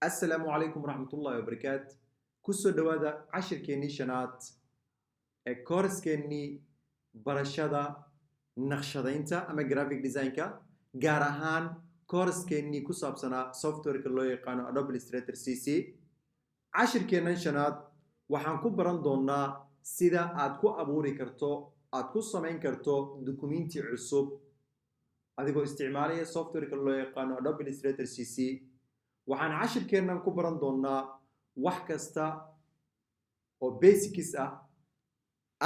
السلام عليكم ورحمة الله وبركاته. كسو دوادا عشر كيني شنات كورس كيني برشادة نقشدينتا أما جرافيك ديزاينكا جارهان كورس كيني كسب سنة سوفتوير كلو يقانو أدوب إلستريتور CC عشر كيني شنات وحنكو برندونا سيدا أدكو أبوري كرتو أدكو سمين كرتو دوكومنتي عصوب أدكو استعمالية سوفتوير كلو يقانو أدوب إلستريتور CC waxaan cashirkeennan ku baran doonaa wax kasta oo basics ah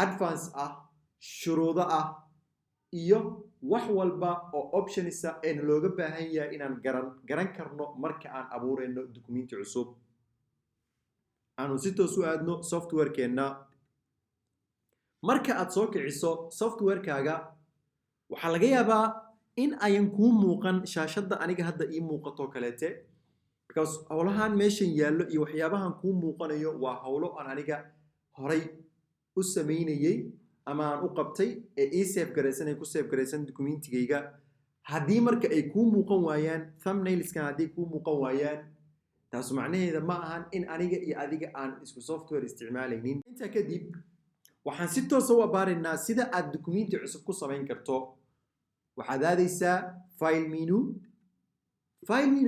advance ah shuruudo ah iyo wax walba oo options ah ee looga baahan yahay inaan garan karno marka aan abuureyno dukumeenti cusub aanu si toos u aadno software-keenna marka aad soo kiciso software-kaaga waxaa laga yaabaa in ayan kuu muuqan shaashadda aniga hadda ii muuqato kaleete because hawlahan meeshan yaallo iyo waxyaabahan kuu muuqanayo waa hawlo aan aniga horay u sameynayay ama aan u qabtay ee ii save garaysan ay ku save garaysan dukumentigayga haddii marka ay kuu muuqan waayaan thumbnailskan haddii kuu muuqan waayaan taas macnaheeda ma ahan in aniga iyo adiga aan isku software isticmaalaynin intaa kadib waxaan si toos u abaaraynaa sida aad dukumenti cusub ku samayn karto waxaad aadaysaa file menu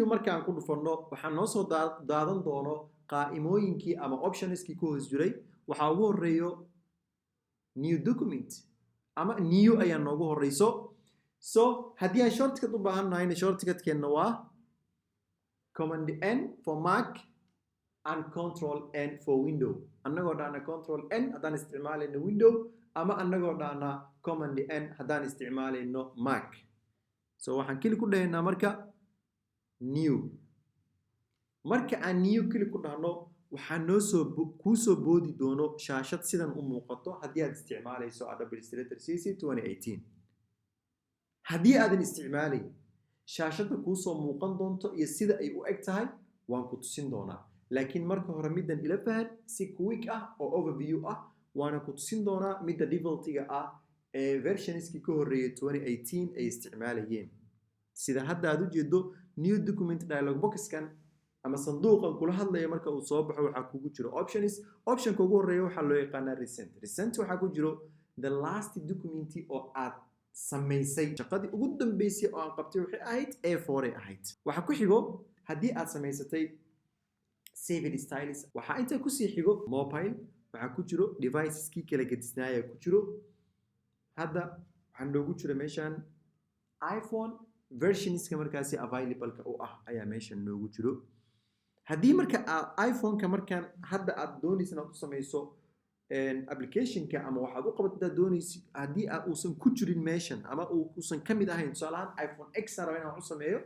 markaan ku dhufanno waxaan noo soo daadan doono qaa'imooyinkii ama optionskii ku hoos jiray waxaa ugu horeeyo new document ama new ayaa noogu horeyso so haddii aan shortcut u baahan nahayna shortcutkeenna waa command N for Mac and control N for window annagoo dhahna control N haddaan isticmaalayno window ama annagoo dhahna command N haddaan isticmaalayno Mac so waxaan kili ku dhahaynaa marka new marka aan new kili ku dhahno waxaa kuu soo boodi doono shaashad sidan u muuqato haddii aad isticmaalayso Adobe Illustrator CC 2018 haddii aadan isticmaalayn shaashadda kuu soo muuqan doonto iyo sida ay u eg tahay waan ku tusin doonaa laakiin marka hore middan ila fahan si quick ah oo overview ah waana ku tusin doonaa midda defaultiga ah ee versionskii ka horreeyay 2018 ay isticmaalayeen sida hadda aad u jeedo new document dialog boxkan ama sanduuqan kula hadlaya marka uu soo baxo waxaa kugu jiro optionka ugu horeeya waxaa loo yaqaanaa recent waxaa ku jiro the last document oo aad samaysay shaqadii ugu dambeysay oo aan qabtay waxay ahayd A4 ay ahayd waxaa ku xigo haddii aad samaysatay saved styles waxaa inta ku sii xigo mobile waxaa ku jiro deviceskii kala gedisnaaya ku jiro hadda waxaa noogu jiro meeshan iPhone versionska markaasi available-ka u ah ayaa meeshan noogu jiro haddii marka iPhone-ka markaan hadda aad doonaysa inaad u samayso application-ka ama waxaad u qabataa doonaysa haddii uusan ku jirin meeshan ama uusan ka mid ahayn tusaalahaan iPhone X raba inaan u sameeyo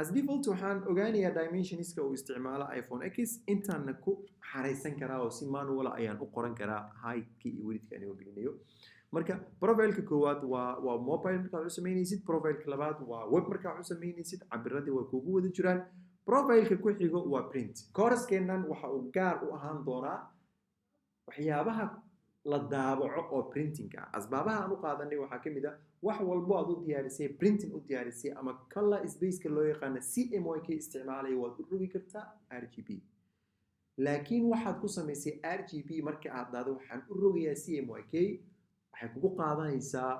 as default waxaan ogaanayaa dimensionska uu isticmaalo iPhone X intaana ku xaraysan karaa oo si manual ayaan u qoran karaa height-ka iyo width-ka anigoo gelinayo marka profile-ka koowaad waa mobile markaad u samaynaysid profile-ka labaad waa web markaad u samaynaysid cabiradii way kugu wada jiraan profile-ka ku xigo waa print course-keennan waxa uu gaar u ahaan doonaa waxyaabaha la daabaco oo printing-ka asbaabaha aan u qaadanay waxaa ka mid ah wax walbo aad u diyaarisay printing u diyaarisay ama color space-ka loo yaqaano CMYK isticmaalaya waad u rogi kartaa RGB laakiin waxaad ku samaysay RGB marka aad dhahdo waxaan u rogayaa CMYK waxay kugu qaadanaysaa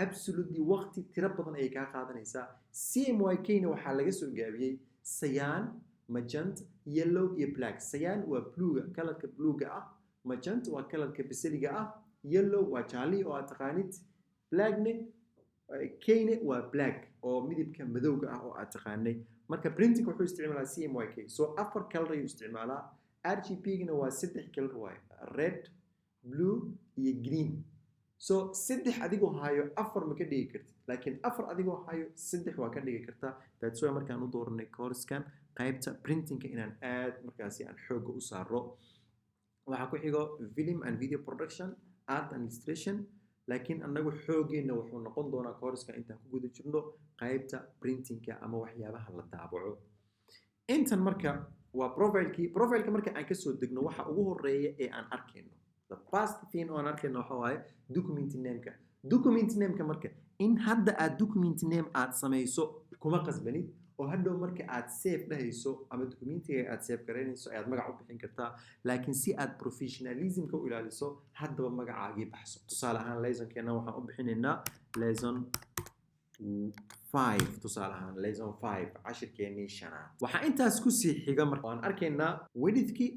absolutely waqti tiro badan ayay kaa qaadanaysaa CMYK-na waxaa laga soo gaabiyey cyan magenta yellow iyo black cyan waa bluega kalarka bluega ah magenta waa kalarka basaliga ah yellow waa jaalli oo aad taqaanid blackne kne waa black oo midabka madowga ah oo aad taqaanay marka printing wuxuu isticmaalaa CMYK so 4 color ayuu isticmaalaa RGB-gana waa 3 color waay red blue iyo green so 3 adigoo hayo 4 ma ka dhigi kartid laakiin 4 adigoo hayo 3 waa ka dhigi kartaa that's why markaan u dooranay course-kan qaybta printing-ka inaan aad markaasi aan xooga u saaro waxaa ku xigo film and video production art and illustration laakiin anagu xoogeena wuxuu noqon doonaa course-ka intaan ku guda jirno qaybta printing-ka ama waxyaabaha la daabaco intan marka waa profile-ka marka aan ka soo degno waxa ugu horeeya ee aan arkayno the first thing oo aan arkayno waxa waaye document name-ka. Document name-ka marka in hadda aad document name aad samayso kuma qasbanid oo hadhow marka aad save dhahayso ama documentiga aad save garaynayso ayaad magac u bixin kartaa, laakiin si aad professionalism-ka u ilaaliso haddaba magacaagii baxso. Tusaale ahaan lesson-keena waxaan u bixinaynaa lesson 5 tusaale ahaan lesson 5 cashirkeenii shanaad. Waxaa intaas ku sii xiga marka waan arkaynaa width-ki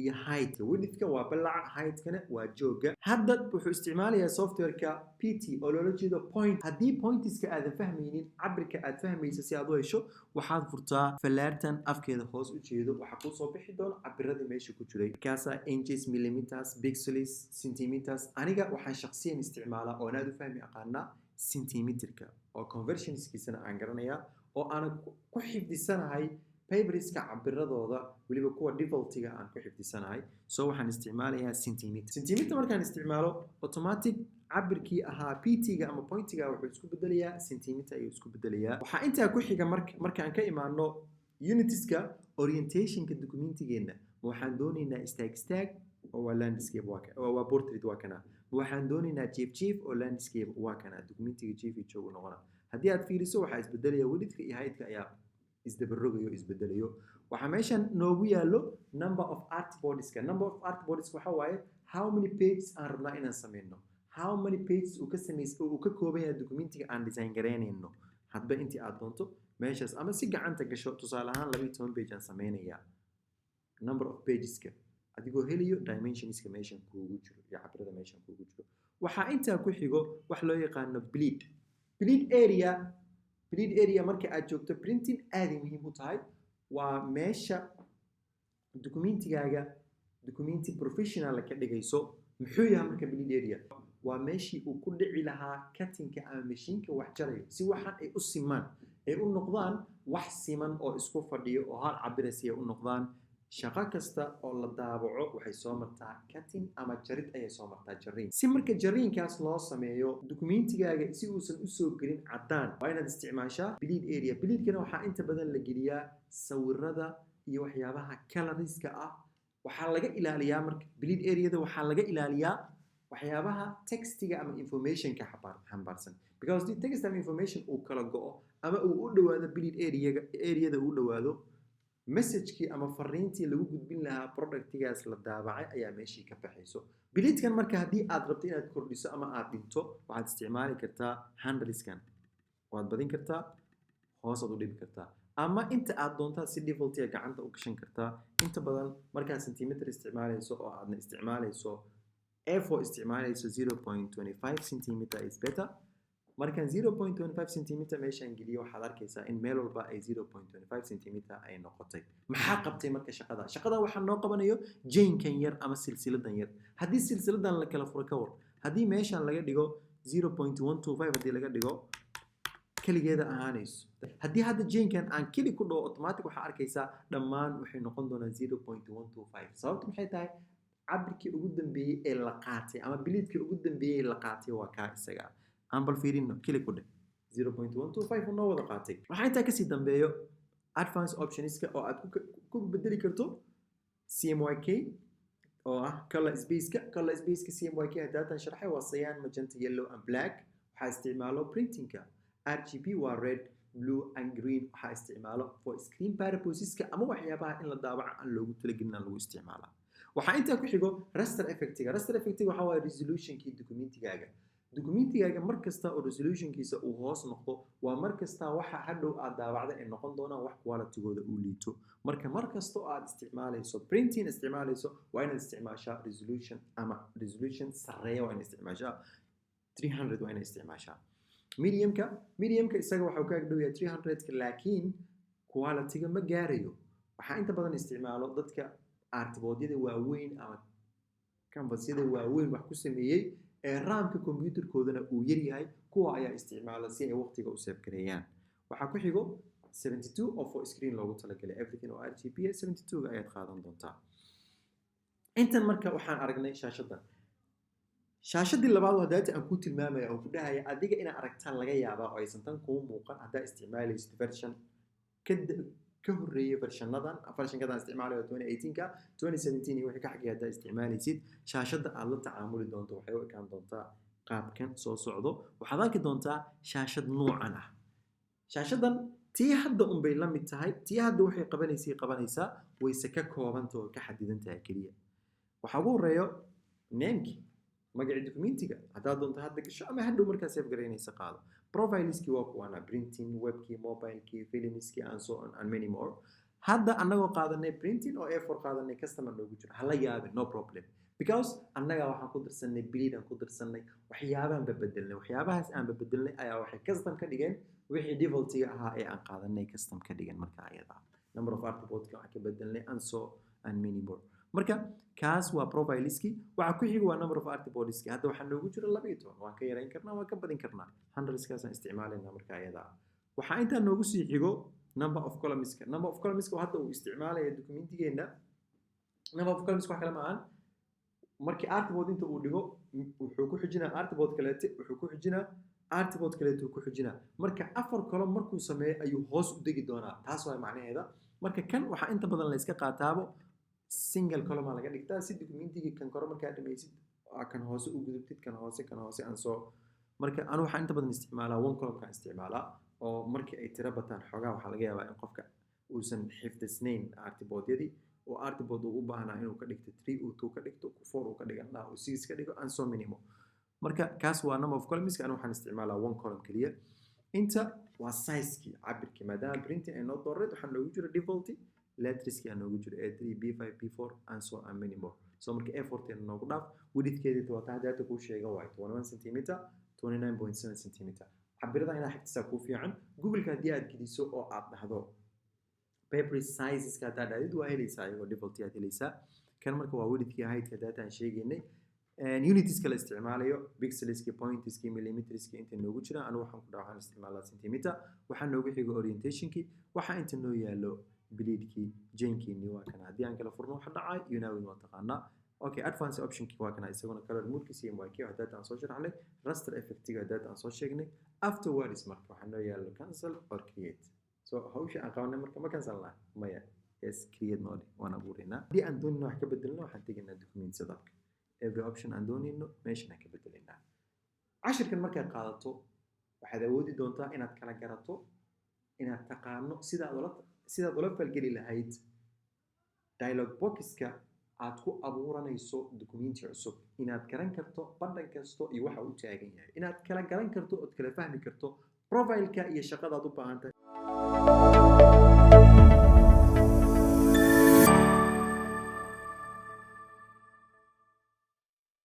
iyo height. Width-ka waa ballaca, height-kana waa jooga. Hadda wuxuu isticmaalayaa software-ka PT oo loola jeedo point. Haddii pointiska aadan fahmaynin cabirka aad fahmaysa si aad u hesho waxaad furtaa falaartan afkeeda hoos u jeedo waxaa kuu soo bixi doona cabiradii meesha ku jiray. Markaasaa inches, millimeters, pixels, centimeters. Aniga waxaan shakhsiyan isticmaalaa oo aad u fahmi aqaanaa centimeter-ka oo conversionskiisana aan garanayaa oo aan ku xifdisanahay paperska cabiradooda waliba kuwa defaultiga aan ku xifdisanahay. So waxaan isticmaalayaa centimeter. Centimeter markaan isticmaalo automatic cabirkii ahaa PT-ga ama point-ga wuxuu isku bedelayaa centimeter ayuu isku bedelayaa. Waxaa intaa ku xiga markaan ka imaano unitska orientation-ka documentigeena waxaan doonaynaa istaag oo waa landscape waa portrait waa kana. waxaan doonaynaa chief oo landscape waa kana documentiga chief iyo joogo noqona. Haddii aad fiiriso waxaa isbedelaya width-ka iyo height-ka ayaa isdabarogayo isbedelayo. Waxaa meeshan noogu yaalo number of artboards-ka. Number of artboards waxa waaye how many pages aan rabnaa inaan sameyno, how many pages uu ka kooban yahay documentiga aan design garaynayno. hadba intii aad doonto meeshaas ama si gacanta gasho. tusaale ahaan 12 page aan sameynayaa number of pages-ka adigoo heliyo dimensionska meeshan kuugu jiro iyo cabirada meeshan kuugu jiro. waxaa intaa ku xigo wax loo yaqaano bleed area marka aad joogto printing aad ay muhiim u tahay. waa meesha documenti professional ka dhigayso. muxuu yahay marka bleed area? waa meeshii uu ku dhici lahaa cutting-ka ama machine-ka wax jarayo si waxan ay u simaan ay u noqdaan wax siman oo isku fadhiyo oo hal cabir si ay u noqdaan. shaqo kasta oo la daabaco waxay soo martaa cutting ama jarid ayay soo martaa jariin. si marka jariinkaas loo sameeyo documentigaaga si uusan u soo gelin cadaan waa inaad isticmaashaa bleed area. bleedkana waxaa inta badan la geliyaa sawirada iyo waxyaabaha coloriska ah. waxaa laga ilaaliyaa marka bleed area-da waxaa laga ilaaliyaa waxyaabaha textiga ama information-ka xambaarsan. because the text and information uu kala go'o ama uu u dhawaado bleed area-da uu dhawaado message-kii ama fariintii lagu gudbin lahaa product-gaas la daabacay ayaa meeshii ka baxayso. bleed-kan marka haddii aad rabto inaad kordhiso ama aad dhinto waxaad isticmaali kartaa handles-kan. waad badin kartaa hoosaad u dhibi kartaa ama inta aad doontaa si default-iga gacanta u gashan kartaa. inta badan markaad centimeter isticmaalayso oo aadna isticmaalayso A4 isticmaalayso 0.25 centimeter is better. markaan 0.25 centimeter meeshaan geliyo waxaad arkaysaa in meel walba ay 0.25 centimeter ay noqotay. maxaa qabtay marka shaqada waxaa noo qabanayo jainkan yar ama silsiladan yar. haddii silsiladan la kala furo ka war haddii meeshaan laga dhigo 0.125 haddii laga dhigo kaligeeda ahaanayso. haddii hadda jainkan aan keli ku dhaho automatic waxaa arkaysaa dhammaan waxay noqon doonaan 0.125. sababtu maxay tahay? cabirkii ugu dambeeyey ee la qaatay ama bleedkii ugu dambeeyey la qaatay waa kaa isaga. aan bal fiirino kili ku dheh 0.125 noo wada qaatay. waxaa intaa kasii dambeeyo advanced optionska oo aad ku bedeli karto CMYK oo ah color space-ka CMYK hadaadan sharxay waa cyan, magenta, yellow and black. waxaa isticmaalo printing-ka. RGB waa red, blue and green. waxaa isticmaalo for screen purposes-ka ama waxyaabaha in la daabaco aan loogu talagelin lagu isticmaalaa. waxaa intaa ku xigo raster effect-ga. raster effect-ga waxa waaye resolution-kii documentigaaga markasta oo resolution-kiisa uu hoos noqdo waa markasta waxa hadhow aad daabacda ay noqon doonaan wax quality-gooda uu liito. marka markasta oo aad isticmaalayso printing isticmaalayso waa inaad isticmaashaa resolution sareeya waa inaad isticmaashaa 300 waa inaad isticmaashaa. mediumka isaga waxa uu ka dhow yahay 300 laakiin quality-ga ma gaarayo. waxaa inta badan isticmaalo dadka artboard-yada waaweyn ama canvas-yada waaweyn wax ku sameeyay ee RAM-ka computer-koodana uu yar yahay kuwa ayaa isticmaala si ay waqtiga u save gareeyaan. waxaa ku xigo 72 oo for screen loogu talagalay. everything oo RGB 72 ayaad qaadan doontaa. intan marka waxaan aragnay shaashadii labaad oo data aan ku tilmaamaya oo ku dhahaya adiga inaad aragtaan laga yaabaa oo aysan tan kuu muuqan haddaa isticmaalaysid version ka horreeyay versionkadan isticmaalayo 2018ka 2017 iyo wixii ka xigay haddaa isticmaalaysid shaashadda aad la tacaamuli doonto waxay u ekaan doontaa qaabkan soo socdo waxaad arki doontaa shaashad noocan ah shaashadan tii hadda unbay la mid tahay tii hadda waxay qabanaysaa wayse ka koobanta oo ka xadidan tahay keliya waxaa ugu horreeyo namekii magacii documentiga haddaad doonto hadda gasho ama hadhow markaa save garaynaysa qaado profileski waa kuwana printing webkii mobilekii filmskii and so on and many more hadda annagoo qaadanay printing oo A4 qaadanay customer noogu jiro hala yaabin no problem because annaga waxaan ku dirsanay bleed aan ku dirsanay waxyaabahan bedelnay waxyaabahaas aan bedelnay ayaa waxay custom ka dhigeen wixii defaultiga ahaa ee aan qaadanay custom ka dhigan marka ayada number of artboardka waxaan ka bedelnay and so and many more marka kaas waa profileski waxa ku xiga waa number of artboardski hadda waxaa noogu jira 12 waan ka yarayn karnaa waan ka badin karnaa hundredskaas aan isticmaalayna marka ayada waxaa intaa noogu sii xigo number of columnska hadda uu isticmaalaya documentigeena number of columns wax kale ma ahan markii artboard inta uu dhigo wuxuu ku xijinaa artboard kaleete wuxuu ku xijinaa artboard kaleete ku xijinaa marka afar column markuu sameeyo ayuu hoos u degi doonaa taas waa macnaheeda marka kan waxa inta badan la iska qaataabo single column laga dhigtaa si documentiga kan koro markaa dhamaysid kan hoose u gudubtid kan hoose aan soo marka anu waxa inta badan isticmaalaa one column ka isticmaalaa oo markii ay tira bataan xogaa waxa laga yaabaa in qofka uusan xifdisnayn artboardyadii oo artboard uu u baahnaa inuu ka dhigto 3 uu 2 ka dhigto 4 uu ka dhigan lahaa uu 6 ka dhigo and so minimum marka kaas waa number of columns anu waxaan isticmaalaa one column kaliya inta waa size-kii cabirkii maadaama printing ay noo dooreed waxaan noogu jiro default letterskii aan noogu jiro A3 B5 B4 and so and many more so marka A4 teen noogu dhaaf widthkeedii waa taa data ku sheega waa 21 cm 29.7 cm cabirada inaad xigtisaa ku fiican google-ka haddii aad geliso oo aad dhahdo paper sizeska haddaad dhahid waa helaysaa iyagoo default aad helaysaa kan marka waa widthkii heightka data aan sheegaynay unitska la isticmaalayo pixelski pointski millimeterski inta noogu jira anu waxaan ku dhahaa waxaan isticmaalaa centimeter waxaa noogu xiga orientationkii waxaa inta noo yaalo bleedkii jainkiini waa kana haddii aan kala furno waxa dhacay unawin waa taqaanaa okay advanced optionkii waa kana isaguna color moodkiisa iyo markii hadda aan soo sharaxnay raster effectiga hadda aan soo sheegnay afterwards marka waxaa noo yaalo cancel or create so hawsha aan qabanay marka ma cancelna maya yes create node waan abuureynaa haddii aan doonino wax ka bedelno waxaan tegaynaa document setup every option aan doonino meeshan aan ka bedelaynaa cashirkan markaad qaadato waxaad awoodi doontaa inaad kala garato inaad taqaano sidaad ula falgeli lahayd dialogue boxka aad ku abuuranayso documenti cusub inaad garan karto badhan kasto iyo waxa uu taagan yahay inaad kala garan karto oo kala fahmi karto profile-ka iyo shaqada aad u baahan tahay